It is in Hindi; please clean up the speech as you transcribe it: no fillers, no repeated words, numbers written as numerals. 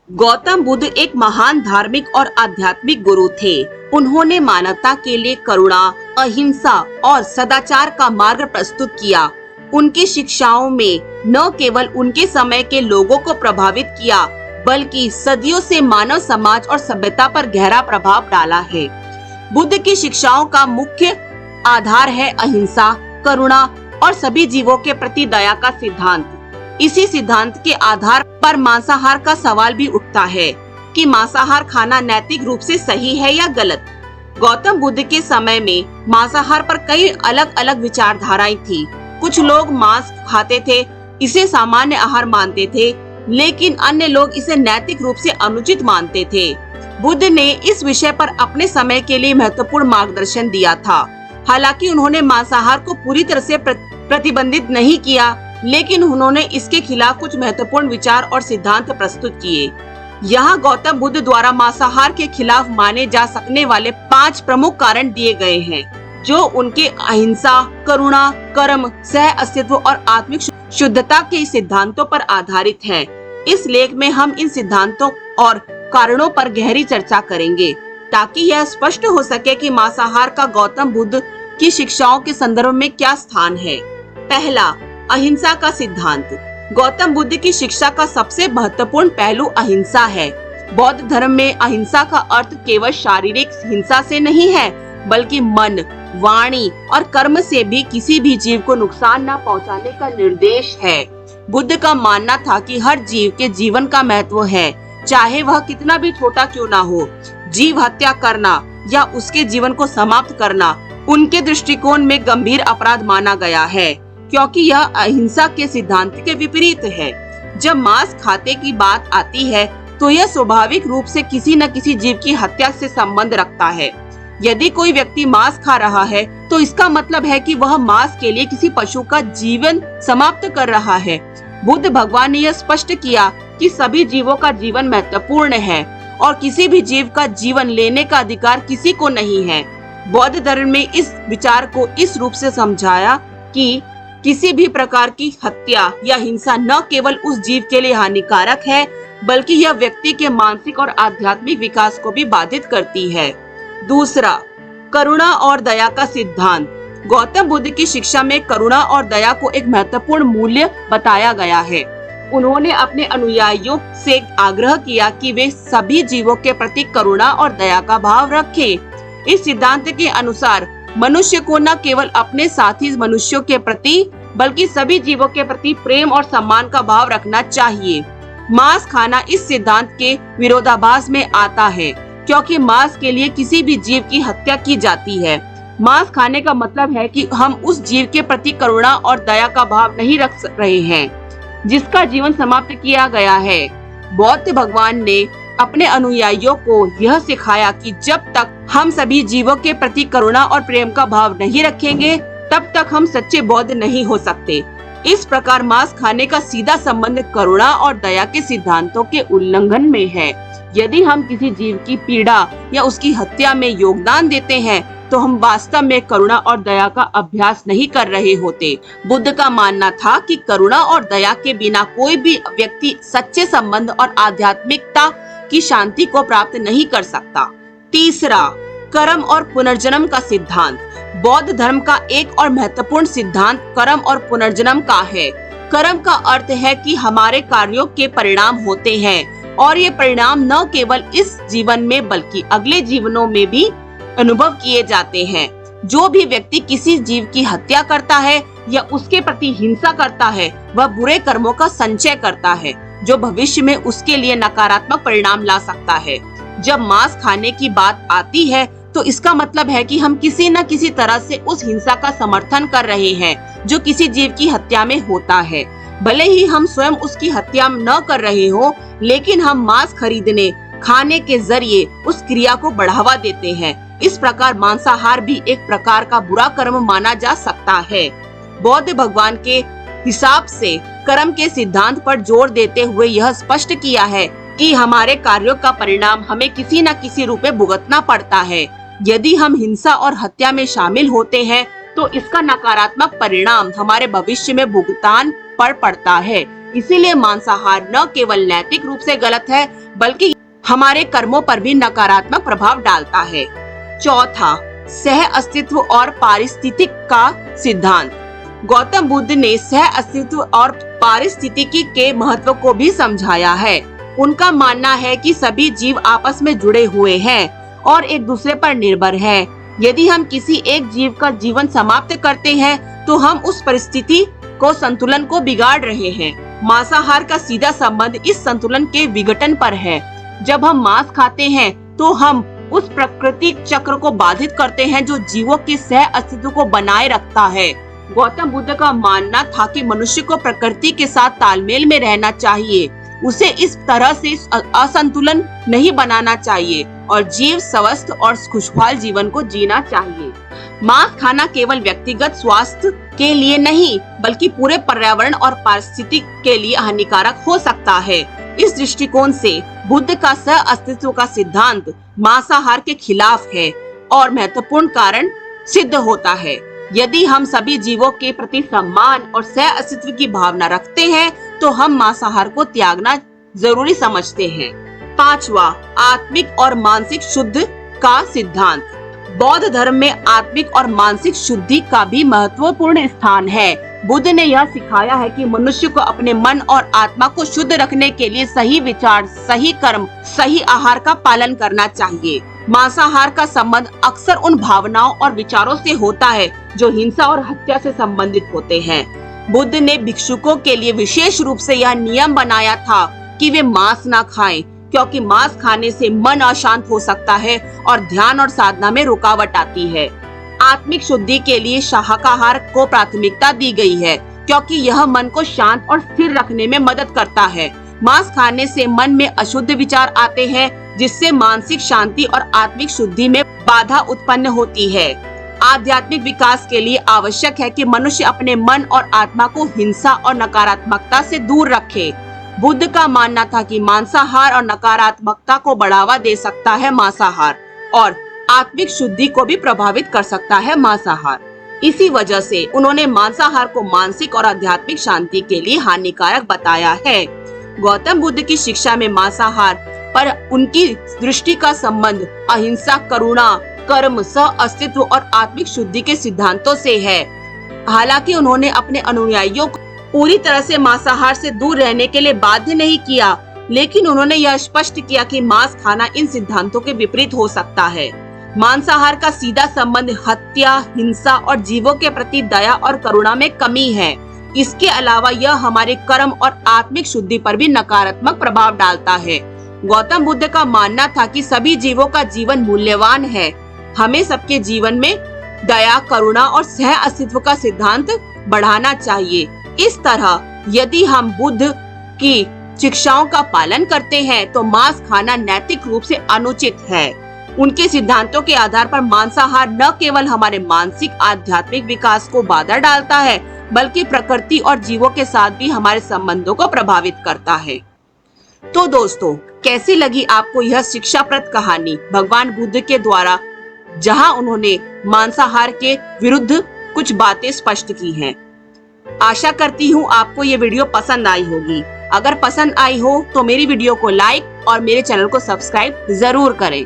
गौतम बुद्ध एक महान धार्मिक और आध्यात्मिक गुरु थे। उन्होंने मानवता के लिए करुणा, अहिंसा और सदाचार का मार्ग प्रस्तुत किया। उनकी शिक्षाओं में न केवल उनके समय के लोगों को प्रभावित किया, बल्कि सदियों से मानव समाज और सभ्यता पर गहरा प्रभाव डाला है। बुद्ध की शिक्षाओं का मुख्य आधार है अहिंसा, करुणा और सभी जीवों के प्रति दया का सिद्धांत। इसी सिद्धांत के आधार पर मांसाहार का सवाल भी उठता है कि मांसाहार खाना नैतिक रूप से सही है या गलत। गौतम बुद्ध के समय में मांसाहार पर कई अलग अलग विचारधाराएं थी। कुछ लोग मांस खाते थे, इसे सामान्य आहार मानते थे, लेकिन अन्य लोग इसे नैतिक रूप से अनुचित मानते थे। बुद्ध ने इस विषय पर अपने समय के लिए महत्वपूर्ण मार्गदर्शन दिया था। हालांकि उन्होंने मांसाहार को पूरी तरह से प्रतिबंधित नहीं किया, लेकिन उन्होंने इसके खिलाफ कुछ महत्वपूर्ण विचार और सिद्धांत प्रस्तुत किए। यहाँ गौतम बुद्ध द्वारा मांसाहार के खिलाफ माने जा सकने वाले 5 प्रमुख कारण दिए गए हैं, जो उनके अहिंसा, करुणा, कर्म, सह अस्तित्व और आत्मिक शुद्धता के सिद्धांतों पर आधारित हैं। इस लेख में हम इन सिद्धांतों और कारणों पर गहरी चर्चा करेंगे, ताकि यह स्पष्ट हो सके कि मांसाहार का गौतम बुद्ध की शिक्षाओं के संदर्भ में क्या स्थान है। पहला, अहिंसा का सिद्धांत। गौतम बुद्ध की शिक्षा का सबसे महत्वपूर्ण पहलू अहिंसा है। बौद्ध धर्म में अहिंसा का अर्थ केवल शारीरिक हिंसा से नहीं है, बल्कि मन, वाणी और कर्म से भी किसी भी जीव को नुकसान न पहुंचाने का निर्देश है। बुद्ध का मानना था कि हर जीव के जीवन का महत्व है, चाहे वह कितना भी छोटा क्यों ना हो। जीव हत्या करना या उसके जीवन को समाप्त करना उनके दृष्टिकोण में गंभीर अपराध माना गया है, क्योंकि यह अहिंसा के सिद्धांत के विपरीत है। जब मांस खाते की बात आती है, तो यह स्वाभाविक रूप से किसी न किसी जीव की हत्या से संबंध रखता है। यदि कोई व्यक्ति मांस खा रहा है, तो इसका मतलब है कि वह मांस के लिए किसी पशु का जीवन समाप्त कर रहा है। बुद्ध भगवान ने यह स्पष्ट किया कि सभी जीवों का जीवन महत्वपूर्ण है और किसी भी जीव का जीवन लेने का अधिकार किसी को नहीं है। बौद्ध धर्म में इस विचार को इस रूप से समझाया कि किसी भी प्रकार की हत्या या हिंसा न केवल उस जीव के लिए हानिकारक है, बल्कि यह व्यक्ति के मानसिक और आध्यात्मिक विकास को भी बाधित करती है। दूसरा, करुणा और दया का सिद्धांत। गौतम बुद्ध की शिक्षा में करुणा और दया को एक महत्वपूर्ण मूल्य बताया गया है। उन्होंने अपने अनुयायियों से आग्रह किया कि वे सभी जीवों के प्रति करुणा और दया का भाव रखें। इस सिद्धांत के अनुसार मनुष्य को न केवल अपने साथी मनुष्यों के प्रति, बल्कि सभी जीवों के प्रति प्रेम और सम्मान का भाव रखना चाहिए। मांस खाना इस सिद्धांत के विरोधाभास में आता है, क्योंकि मांस के लिए किसी भी जीव की हत्या की जाती है। मांस खाने का मतलब है कि हम उस जीव के प्रति करुणा और दया का भाव नहीं रख रहे हैं, जिसका जीवन समाप्त किया गया है। बौद्ध भगवान ने अपने अनुयायियों को यह सिखाया कि जब तक हम सभी जीवों के प्रति करुणा और प्रेम का भाव नहीं रखेंगे, तब तक हम सच्चे बौद्ध नहीं हो सकते। इस प्रकार मांस खाने का सीधा संबंध करुणा और दया के सिद्धांतों के उल्लंघन में है। यदि हम किसी जीव की पीड़ा या उसकी हत्या में योगदान देते हैं, तो हम वास्तव में करुणा और दया का अभ्यास नहीं कर रहे होते। बुद्ध का मानना था कि करुणा और दया के बिना कोई भी व्यक्ति सच्चे संबंध और आध्यात्मिकता की शांति को प्राप्त नहीं कर सकता। तीसरा, कर्म और पुनर्जन्म का सिद्धांत। बौद्ध धर्म का एक और महत्वपूर्ण सिद्धांत कर्म और पुनर्जन्म का है। कर्म का अर्थ है कि हमारे कार्यों के परिणाम होते हैं, और ये परिणाम न केवल इस जीवन में बल्कि अगले जीवनों में भी अनुभव किए जाते हैं। जो भी व्यक्ति किसी जीव की हत्या करता है या उसके प्रति हिंसा करता है, वह बुरे कर्मों का संचय करता है, जो भविष्य में उसके लिए नकारात्मक परिणाम ला सकता है। जब मांस खाने की बात आती है, तो इसका मतलब है कि हम किसी न किसी तरह से उस हिंसा का समर्थन कर रहे हैं जो किसी जीव की हत्या में होता है। भले ही हम स्वयं उसकी हत्या न कर रहे हो, लेकिन हम मांस खरीदने, खाने के जरिए उस क्रिया को बढ़ावा देते हैं। इस प्रकार मांसाहार भी एक प्रकार का बुरा कर्म माना जा सकता है। बौद्ध भगवान के हिसाब से कर्म के सिद्धांत पर जोर देते हुए यह स्पष्ट किया है कि हमारे कार्यों का परिणाम हमें किसी न किसी रूप में भुगतना पड़ता है। यदि हम हिंसा और हत्या में शामिल होते हैं, तो इसका नकारात्मक परिणाम हमारे भविष्य में भुगतान पर पड़ता है। इसीलिए मांसाहार न केवल नैतिक रूप से गलत है, बल्कि हमारे कर्मों पर भी नकारात्मक प्रभाव डालता है। चौथा, सह अस्तित्व और पारिस्थितिक का सिद्धांत। गौतम बुद्ध ने सह अस्तित्व और पारिस्थितिकी के महत्व को भी समझाया है। उनका मानना है कि सभी जीव आपस में जुड़े हुए हैं और एक दूसरे पर निर्भर हैं। यदि हम किसी एक जीव का जीवन समाप्त करते हैं तो हम उस परिस्थिति को संतुलन को बिगाड़ रहे हैं। मांसाहार का सीधा संबंध इस संतुलन के विघटन पर है। जब हम मांस खाते हैं तो हम उस प्राकृतिक चक्र को बाधित करते हैं जो जीवों के सह अस्तित्व को बनाए रखता है। गौतम बुद्ध का मानना था कि मनुष्य को प्रकृति के साथ तालमेल में रहना चाहिए, उसे इस तरह से असंतुलन नहीं बनाना चाहिए और जीव स्वस्थ और खुशहाल जीवन को जीना चाहिए। मांस खाना केवल व्यक्तिगत स्वास्थ्य के लिए नहीं बल्कि पूरे पर्यावरण और पारिस्थितिकी के लिए हानिकारक हो सकता है। इस दृष्टिकोण से बुद्ध का सह अस्तित्व का सिद्धांत मांसाहार के खिलाफ है और महत्वपूर्ण कारण सिद्ध होता है। यदि हम सभी जीवों के प्रति सम्मान और सह अस्तित्व की भावना रखते हैं तो हम मांसाहार को त्यागना जरूरी समझते हैं। पांचवा, आत्मिक और मानसिक शुद्ध का सिद्धांत। बौद्ध धर्म में आत्मिक और मानसिक शुद्धि का भी महत्वपूर्ण स्थान है। बुद्ध ने यह सिखाया है कि मनुष्य को अपने मन और आत्मा को शुद्ध रखने के लिए सही विचार, सही कर्म, सही आहार का पालन करना चाहिए। मांसाहार का संबंध अक्सर उन भावनाओं और विचारों से होता है जो हिंसा और हत्या से संबंधित होते हैं। बुद्ध ने भिक्षुकों के लिए विशेष रूप से यह नियम बनाया था कि वे मांस न खाएं, क्योंकि मांस खाने से मन अशांत हो सकता है और ध्यान और साधना में रुकावट आती है। आत्मिक शुद्धि के लिए शाकाहार को प्राथमिकता दी गई है क्योंकि यह मन को शांत और स्थिर रखने में मदद करता है। मांस खाने से मन में अशुद्ध विचार आते हैं जिससे मानसिक शांति और आत्मिक शुद्धि में बाधा उत्पन्न होती है। आध्यात्मिक विकास के लिए आवश्यक है कि मनुष्य अपने मन और आत्मा को हिंसा और नकारात्मकता से दूर रखे। बुद्ध का मानना था कि मांसाहार और नकारात्मकता को बढ़ावा दे सकता है मांसाहार और आत्मिक शुद्धि को भी प्रभावित कर सकता है मांसाहार। इसी वजह से उन्होंने मांसाहार को मानसिक और आध्यात्मिक शांति के लिए हानिकारक बताया है। गौतम बुद्ध की शिक्षा में मांसाहार पर उनकी दृष्टि का संबंध अहिंसा, करुणा, कर्म, सह अस्तित्व और आत्मिक शुद्धि के सिद्धांतों से है। हालांकि उन्होंने अपने अनुयायियों को पूरी तरह से मांसाहार से दूर रहने के लिए बाध्य नहीं किया, लेकिन उन्होंने यह स्पष्ट किया कि मांस खाना इन सिद्धांतों के विपरीत हो सकता है। मांसाहार का सीधा संबंध हत्या, हिंसा और जीवों के प्रति दया और करुणा में कमी है। इसके अलावा यह हमारे कर्म और आत्मिक शुद्धि पर भी नकारात्मक प्रभाव डालता है। गौतम बुद्ध का मानना था कि सभी जीवों का जीवन मूल्यवान है। हमें सबके जीवन में दया, करुणा और सह अस्तित्व का सिद्धांत बढ़ाना चाहिए। इस तरह यदि हम बुद्ध की शिक्षाओं का पालन करते हैं तो मांस खाना नैतिक रूप से अनुचित है। उनके सिद्धांतों के आधार पर मांसाहार न केवल हमारे मानसिक आध्यात्मिक विकास को बाधा डालता है बल्कि प्रकृति और जीवों के साथ भी हमारे संबंधों को प्रभावित करता है। तो दोस्तों, कैसी लगी आपको यह शिक्षाप्रद कहानी भगवान बुद्ध के द्वारा, जहां उन्होंने मांसाहार के विरुद्ध कुछ बातें स्पष्ट की हैं। आशा करती हूँ आपको ये वीडियो पसंद आई होगी। अगर पसंद आई हो तो मेरी वीडियो को लाइक और मेरे चैनल को सब्सक्राइब जरूर करें।